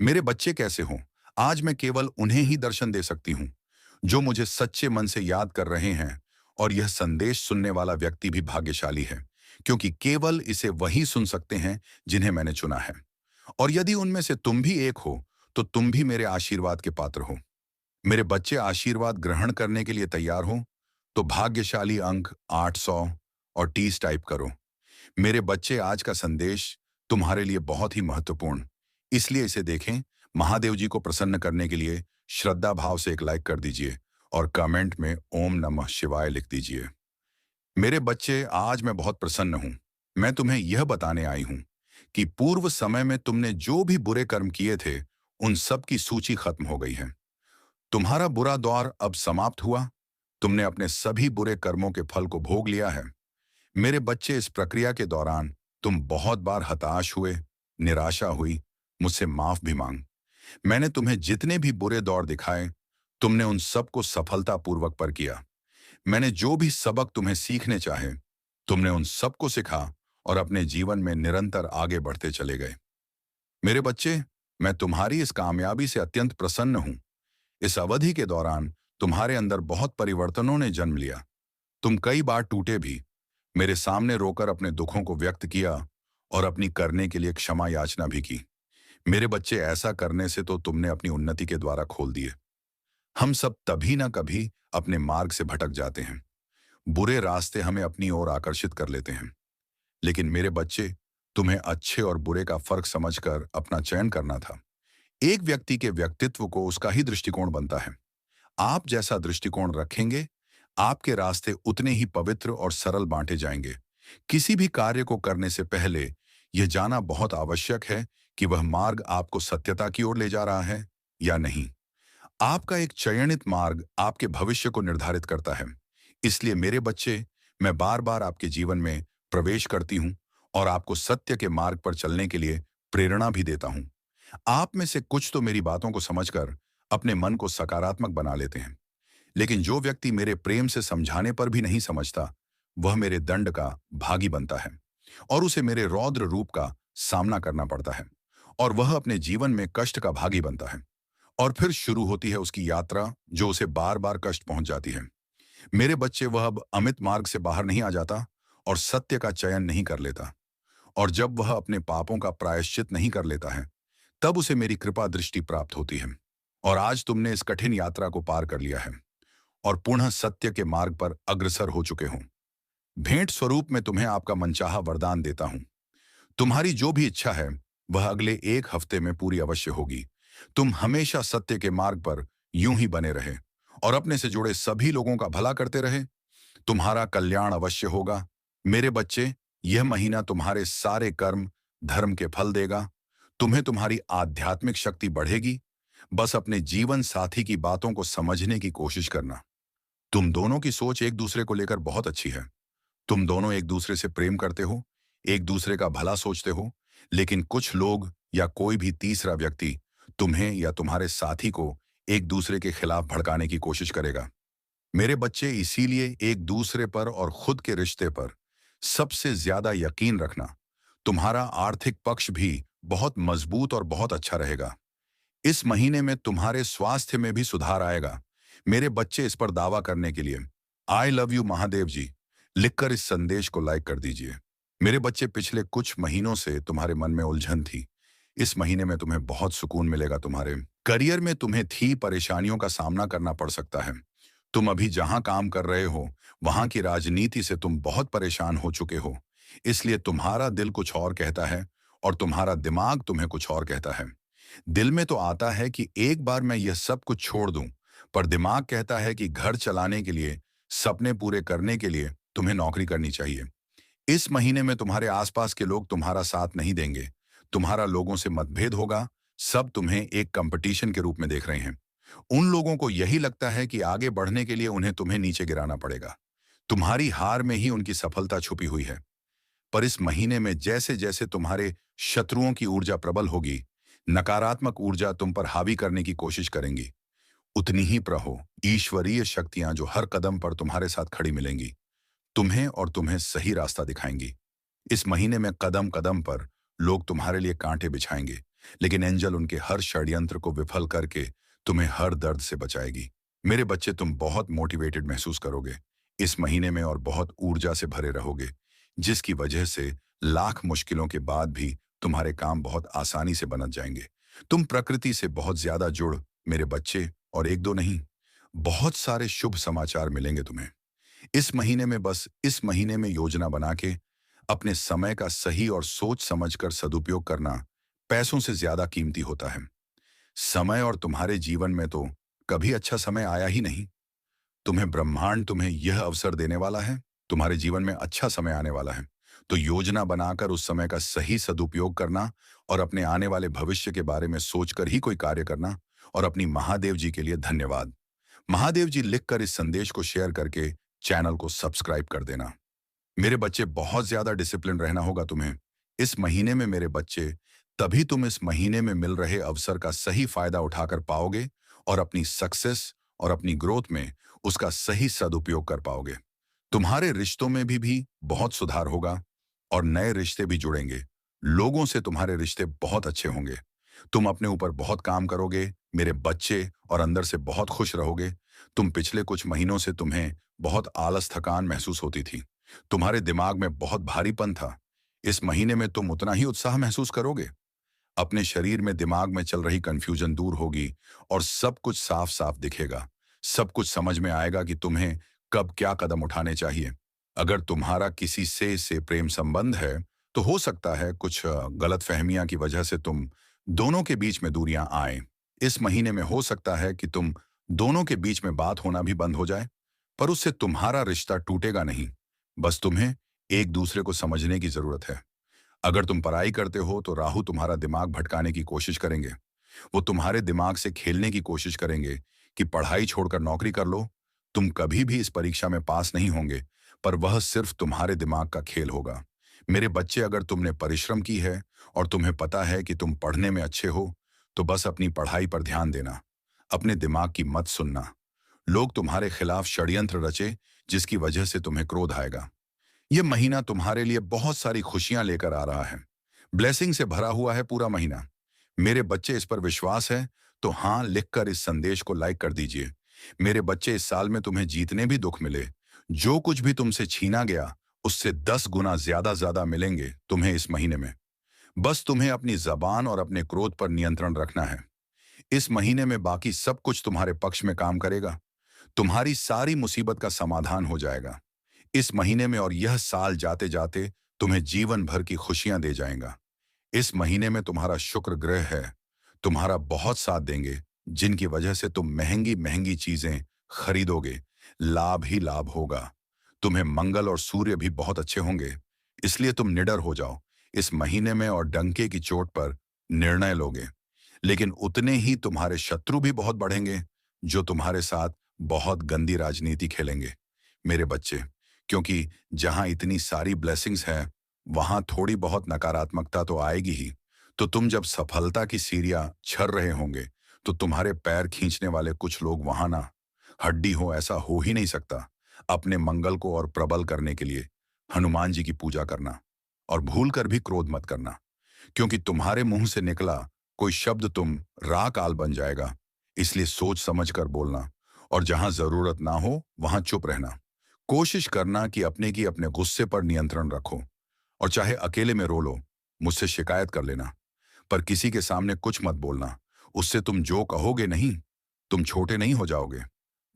मेरे बच्चे कैसे हों, आज मैं केवल उन्हें ही दर्शन दे सकती हूँ जो मुझे सच्चे मन से याद कर रहे हैं। और यह संदेश सुनने वाला व्यक्ति भी भाग्यशाली है, क्योंकि केवल इसे वही सुन सकते हैं जिन्हें मैंने चुना है। और यदि उनमें से तुम भी एक हो, तो तुम भी मेरे आशीर्वाद के पात्र हो। मेरे बच्चे, आशीर्वाद ग्रहण करने के लिए तैयार हो? तो भाग्यशाली अंक 800 और 30 टाइप करो। मेरे बच्चे, आज का संदेश तुम्हारे लिए बहुत ही महत्वपूर्ण, इसलिए इसे देखें। महादेव जी को प्रसन्न करने के लिए श्रद्धा भाव से एक लाइक कर दीजिए और कमेंट में ओम नमः शिवाय लिख दीजिए। मेरे बच्चे, आज मैं बहुत प्रसन्न हूं। मैं तुम्हें यह बताने आई हूं कि पूर्व समय में तुमने जो भी बुरे कर्म किए थे, उन सब की सूची खत्म हो गई है। तुम्हारा बुरा दौर अब समाप्त हुआ। तुमने अपने सभी बुरे कर्मों के फल को भोग लिया है। मेरे बच्चे, इस प्रक्रिया के दौरान तुम बहुत बार हताश हुए, निराशा हुई, मुझसे माफ भी मांग। मैंने तुम्हें जितने भी बुरे दौर दिखाए, तुमने उन सबको सफलतापूर्वक पर किया। मैंने जो भी सबक तुम्हें सीखने चाहे, तुमने उन सबको सिखा और अपने जीवन में निरंतर आगे बढ़ते चले गए। मेरे बच्चे, मैं तुम्हारी इस कामयाबी से अत्यंत प्रसन्न हूं। इस अवधि के दौरान तुम्हारे अंदर बहुत परिवर्तनों ने जन्म लिया। तुम कई बार टूटे भी, मेरे सामने रोकर अपने दुखों को व्यक्त किया और अपनी करने के लिए क्षमा याचना भी की। मेरे बच्चे, ऐसा करने से तो तुमने अपनी उन्नति के द्वारा खोल दिए। हम सब तभी ना कभी अपने मार्ग से भटक जाते हैं। बुरे रास्ते हमें अपनी ओर आकर्षित कर लेते हैं। लेकिन मेरे बच्चे, तुम्हें अच्छे और बुरे का फर्क समझकर अपना चयन करना था। एक व्यक्ति के व्यक्तित्व को उसका ही दृष्टिकोण बनता है। आप जैसा दृष्टिकोण रखेंगे, आपके रास्ते उतने ही पवित्र और सरल बांटे जाएंगे। किसी भी कार्य को करने से पहले यह जानना बहुत आवश्यक है कि वह मार्ग आपको सत्यता की ओर ले जा रहा है या नहीं। आपका एक चयनित मार्ग आपके भविष्य को निर्धारित करता है। इसलिए मेरे बच्चे, मैं बार बार आपके जीवन में प्रवेश करती हूँ और आपको सत्य के मार्ग पर चलने के लिए प्रेरणा भी देता हूँ। आप में से कुछ तो मेरी बातों को समझकर अपने मन को सकारात्मक बना लेते हैं, लेकिन जो व्यक्ति मेरे प्रेम से समझाने पर भी नहीं समझता, वह मेरे दंड का भागी बनता है और उसे मेरे रौद्र रूप का सामना करना पड़ता है, और वह अपने जीवन में कष्ट का भागी बनता है। और फिर शुरू होती है उसकी यात्रा, जो उसे बार बार कष्ट पहुंच जाती है। मेरे बच्चे, वह अब अमित मार्ग से बाहर नहीं आ जाता और सत्य का चयन नहीं कर लेता। और जब वह अपने पापों का प्रायश्चित नहीं कर लेता है, तब उसे मेरी कृपा दृष्टि प्राप्त होती है। और आज तुमने इस कठिन यात्रा को पार कर लिया है और पुनः सत्य के मार्ग पर अग्रसर हो चुके हो। भेंट स्वरूप में तुम्हें आपका मनचाहा वरदान देता हूं। तुम्हारी जो भी इच्छा है, वह अगले 1 हफ्ते में पूरी अवश्य होगी। तुम हमेशा सत्य के मार्ग पर यूं ही बने रहे और अपने से जुड़े सभी लोगों का भला करते रहे। तुम्हारा कल्याण अवश्य होगा। मेरे बच्चे, यह महीना तुम्हारे सारे कर्म धर्म के फल देगा। तुम्हें तुम्हारी आध्यात्मिक शक्ति बढ़ेगी। बस अपने जीवन साथी की बातों को समझने की कोशिश करना। तुम दोनों की सोच एक दूसरे को लेकर बहुत अच्छी है। तुम दोनों एक दूसरे से प्रेम करते हो, एक दूसरे का भला सोचते हो। लेकिन कुछ लोग या कोई भी तीसरा व्यक्ति तुम्हें या तुम्हारे साथी को एक दूसरे के खिलाफ भड़काने की कोशिश करेगा। मेरे बच्चे, इसीलिए एक दूसरे पर और खुद के रिश्ते पर सबसे ज्यादा यकीन रखना। तुम्हारा आर्थिक पक्ष भी बहुत मजबूत और बहुत अच्छा रहेगा। इस महीने में तुम्हारे स्वास्थ्य में भी सुधार आएगा। मेरे बच्चे, इस पर दावा करने के लिए आई लव यू महादेव जी लिखकर इस संदेश को लाइक कर दीजिए। मेरे बच्चे, पिछले कुछ महीनों से तुम्हारे मन में उलझन थी। इस महीने में तुम्हें बहुत सुकून मिलेगा। तुम्हारे करियर में तुम्हें थी परेशानियों का सामना करना पड़ सकता है। तुम अभी जहां काम कर रहे हो, वहां की राजनीति से तुम बहुत परेशान हो चुके हो। इसलिए तुम्हारा दिल कुछ और कहता है और तुम्हारा दिमाग तुम्हें कुछ और कहता है। दिल में तो आता है कि एक बार मैं यह सब कुछ छोड़ दूं, पर दिमाग कहता है कि घर चलाने के लिए, सपने पूरे करने के लिए तुम्हें नौकरी करनी चाहिए। इस महीने में तुम्हारे आसपास के लोग तुम्हारा साथ नहीं देंगे। तुम्हारा लोगों से मतभेद होगा। सब तुम्हें एक कंपटीशन के रूप में देख रहे हैं। उन लोगों को यही लगता है कि आगे बढ़ने के लिए उन्हें तुम्हें नीचे गिराना पड़ेगा। तुम्हारी हार में ही उनकी सफलता छुपी हुई है। पर इस महीने में जैसे जैसे तुम्हारे शत्रुओं की ऊर्जा प्रबल होगी, नकारात्मक ऊर्जा तुम पर हावी करने की कोशिश करेंगी, उतनी ही प्रहो ईश्वरीय शक्तियां जो हर कदम पर तुम्हारे साथ खड़ी मिलेंगी, तुम्हें और तुम्हें सही रास्ता दिखाएंगी। इस महीने में कदम कदम पर लोग तुम्हारे लिए कांटे बिछाएंगे, लेकिन एंजल उनके हर षड्यंत्र को विफल करके तुम्हें हर दर्द से बचाएगी। मेरे बच्चे, तुम बहुत मोटिवेटेड महसूस करोगे इस महीने में और बहुत ऊर्जा से भरे रहोगे, जिसकी वजह से लाख मुश्किलों के बाद भी तुम्हारे काम बहुत आसानी से बन जाएंगे। तुम प्रकृति से बहुत ज्यादा जुड़ मेरे बच्चे, और एक दो नहीं, बहुत सारे शुभ समाचार मिलेंगे तुम्हें इस महीने में। बस इस महीने में योजना बना के अपने समय का सही और सोच समझकर सदुपयोग करना पैसों से ज्यादा कीमती होता है। समय और तुम्हारे जीवन में तो कभी अच्छा समय आया ही नहीं। तुम्हें ब्रह्मांड तुम्हें यह अवसर देने वाला है, तुम्हारे जीवन में अच्छा समय आने वाला है। तो योजना बनाकर उस समय का सही सदुपयोग करना और अपने आने वाले भविष्य के बारे में सोचकर ही कोई कार्य करना। और अपनी महादेव जी के लिए धन्यवाद। महादेव जी लिखकर इस संदेश को शेयर करके चैनल को सब्सक्राइब कर देना। मेरे बच्चे, बहुत ज्यादा डिसिप्लिन रहना होगा तुम्हें इस महीने में मेरे बच्चे। तभी तुम इस महीने में मिल रहे अवसर का सही फायदा उठाकर पाओगे और अपनी सक्सेस और अपनी ग्रोथ में उसका सही सदुपयोग कर पाओगे। तुम्हारे रिश्तों में भी बहुत सुधार होगा और नए रिश्ते भी जुड़ेंगे। लोगों से तुम्हारे रिश्ते बहुत अच्छे होंगे। तुम अपने ऊपर बहुत काम करोगे मेरे बच्चे और अंदर से बहुत खुश रहोगे। तुम पिछले कुछ महीनों से तुम्हें बहुत आलस थकान महसूस होती थी, तुम्हारे दिमाग में बहुत भारीपन था। इस महीने में तुम उतना ही उत्साह महसूस करोगे। अपने शरीर में दिमाग में चल रही कंफ्यूजन दूर होगी और सब कुछ साफ साफ दिखेगा। सब कुछ समझ में आएगा कि तुम्हें कब क्या कदम उठाने चाहिए। अगर तुम्हारा किसी से प्रेम संबंध है तो हो सकता है कुछ गलत फहमियां की वजह से तुम दोनों के बीच में दूरियां आए। इस महीने में हो सकता है कि तुम दोनों के बीच में बात होना भी बंद हो जाए, पर उससे तुम्हारा रिश्ता टूटेगा नहीं। बस तुम्हें एक दूसरे को समझने की जरूरत है। अगर तुम पढ़ाई करते हो तो राहु तुम्हारा दिमाग भटकाने की कोशिश करेंगे। वो तुम्हारे दिमाग से खेलने की कोशिश करेंगे कि पढ़ाई छोड़कर नौकरी कर लो। तुम कभी भी इस परीक्षा में पास नहीं होंगे, पर वह सिर्फ तुम्हारे दिमाग का खेल होगा। मेरे बच्चे, अगर तुमने परिश्रम की है और तुम्हें पता है कि तुम पढ़ने में अच्छे हो, तो बस अपनी पढ़ाई पर ध्यान देना, अपने दिमाग की मत सुनना। लोग तुम्हारे खिलाफ षड्यंत्र रचे जिसकी वजह से तुम्हें क्रोध आएगा। यह महीना तुम्हारे लिए बहुत सारी खुशियां लेकर आ रहा है। ब्लेसिंग से भरा हुआ है पूरा महीना। मेरे बच्चे, इस पर विश्वास है तो हाँ लिखकर इस संदेश को लाइक कर दीजिए। मेरे बच्चे, इस साल में तुम्हें जीतने भी दुख मिले, जो कुछ भी तुमसे छीना गया उससे 10 गुना ज्यादा मिलेंगे तुम्हें इस महीने में। बस तुम्हें अपनी जबान और अपने क्रोध पर नियंत्रण रखना है। इस महीने में बाकी सब कुछ तुम्हारे पक्ष में काम करेगा। तुम्हारी सारी मुसीबत का समाधान हो जाएगा इस महीने में, और यह साल जाते जाते तुम्हें जीवन भर की खुशियां दे जाएगा। इस महीने में तुम्हारा शुक्र ग्रह है, तुम्हारा बहुत साथ देंगे, जिनकी वजह से तुम महंगी महंगी चीजें खरीदोगे। लाभ ही लाभ होगा। तुम्हें मंगल और सूर्य भी बहुत अच्छे होंगे, इसलिए तुम निडर हो जाओ इस महीने में और डंके की चोट पर निर्णय लोगे। लेकिन उतने ही तुम्हारे शत्रु भी बहुत बढ़ेंगे, जो तुम्हारे साथ बहुत गंदी राजनीति खेलेंगे मेरे बच्चे। क्योंकि जहां इतनी सारी ब्लेसिंग्स हैं, वहां थोड़ी बहुत नकारात्मकता तो आएगी ही। तो तुम जब सफलता की सीढ़ियां चढ़ रहे होंगे, तो तुम्हारे पैर खींचने वाले कुछ लोग वहां ना हड्डी हो, ऐसा हो ही नहीं सकता। अपने मंगल को और प्रबल करने के लिए हनुमान जी की पूजा करना, और भूल कर भी क्रोध मत करना, क्योंकि तुम्हारे मुंह से निकला कोई शब्द तुम राकाल बन जाएगा। इसलिए सोच समझ कर बोलना, और जहां जरूरत ना हो वहां चुप रहना। कोशिश करना कि अपने गुस्से पर नियंत्रण रखो, और चाहे अकेले में रो लो, मुझसे शिकायत कर लेना, पर किसी के सामने कुछ मत बोलना। उससे तुम जो कहोगे नहीं, तुम छोटे नहीं हो जाओगे।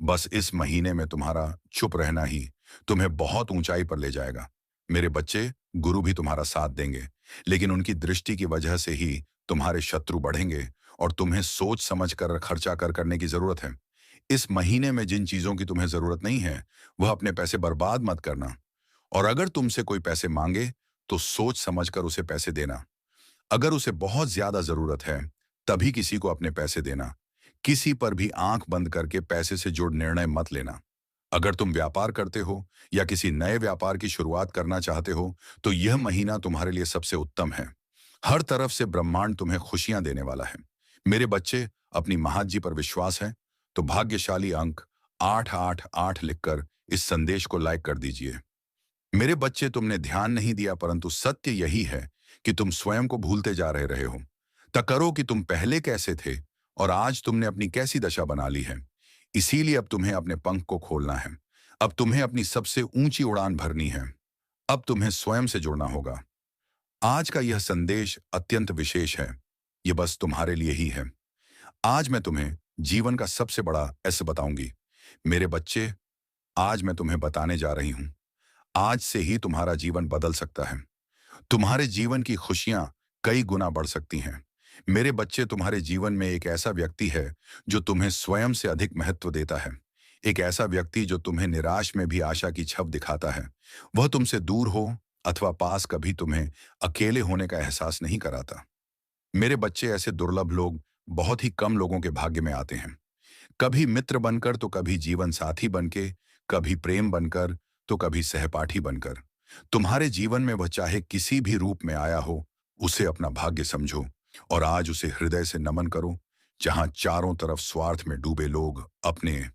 बस इस महीने में तुम्हारा चुप रहना ही तुम्हें बहुत ऊंचाई पर ले जाएगा मेरे बच्चे। गुरु भी तुम्हारा साथ देंगे, लेकिन उनकी दृष्टि की वजह से ही तुम्हारे शत्रु बढ़ेंगे, और तुम्हें सोच समझ कर खर्चा करने की जरूरत है। इस महीने में जिन चीजों की तुम्हें जरूरत नहीं है, वह अपने पैसे बर्बाद मत करना। और अगर तुमसे कोई पैसे मांगे तो सोच समझकर उसे पैसे देना। अगर उसे बहुत ज्यादा जरूरत है, तभी किसी को अपने पैसे देना। किसी पर भी आंख बंद करके पैसे से जुड़ निर्णय मत लेना। अगर तुम व्यापार करते हो या किसी नए व्यापार की शुरुआत करना चाहते हो, तो यह महीना तुम्हारे लिए सबसे उत्तम है। हर तरफ से ब्रह्मांड तुम्हें खुशियां देने वाला है मेरे बच्चे। अपनी महात जी पर विश्वास है तो भाग्यशाली अंक 888 लिखकर इस संदेश को लाइक कर दीजिए। मेरे बच्चे, तुमने ध्यान नहीं दिया, परंतु सत्य यही है कि तुम स्वयं को भूलते जा रहे हो। तकरो कि तुम पहले कैसे थे और आज तुमने अपनी कैसी दशा बना ली है। इसीलिए अब तुम्हें अपने पंख को खोलना है। अब तुम्हें अपनी सबसे ऊंची उड़ान भरनी है। अब तुम्हें स्वयं से जुड़ना होगा। आज का यह संदेश अत्यंत विशेष है। यह बस तुम्हारे लिए ही है। आज मैं तुम्हें जीवन का सबसे बड़ा ऐसे बताऊंगी। मेरे बच्चे, आज मैं तुम्हें बताने जा रही हूं। आज से ही तुम्हारा जीवन बदल सकता है। तुम्हारे जीवन की खुशियां कई गुना बढ़ सकती हैं। मेरे बच्चे, तुम्हारे जीवन में एक ऐसा व्यक्ति है जो तुम्हें स्वयं से अधिक महत्व देता है। एक ऐसा व्यक्ति जो तुम्हें निराश में भी आशा की छब दिखाता है। वह तुमसे दूर हो अथवा पास, कभी तुम्हें अकेले होने का एहसास नहीं कराता। मेरे बच्चे, ऐसे दुर्लभ लोग बहुत ही कम लोगों के भाग्य में आते हैं। कभी मित्र बनकर तो कभी जीवन साथी बनके, कभी प्रेम बनकर तो कभी सहपाठी बनकर। तुम्हारे जीवन में वह चाहे किसी भी रूप में आया हो, उसे अपना भाग्य समझो और आज उसे हृदय से नमन करो। जहां चारों तरफ स्वार्थ में डूबे लोग अपने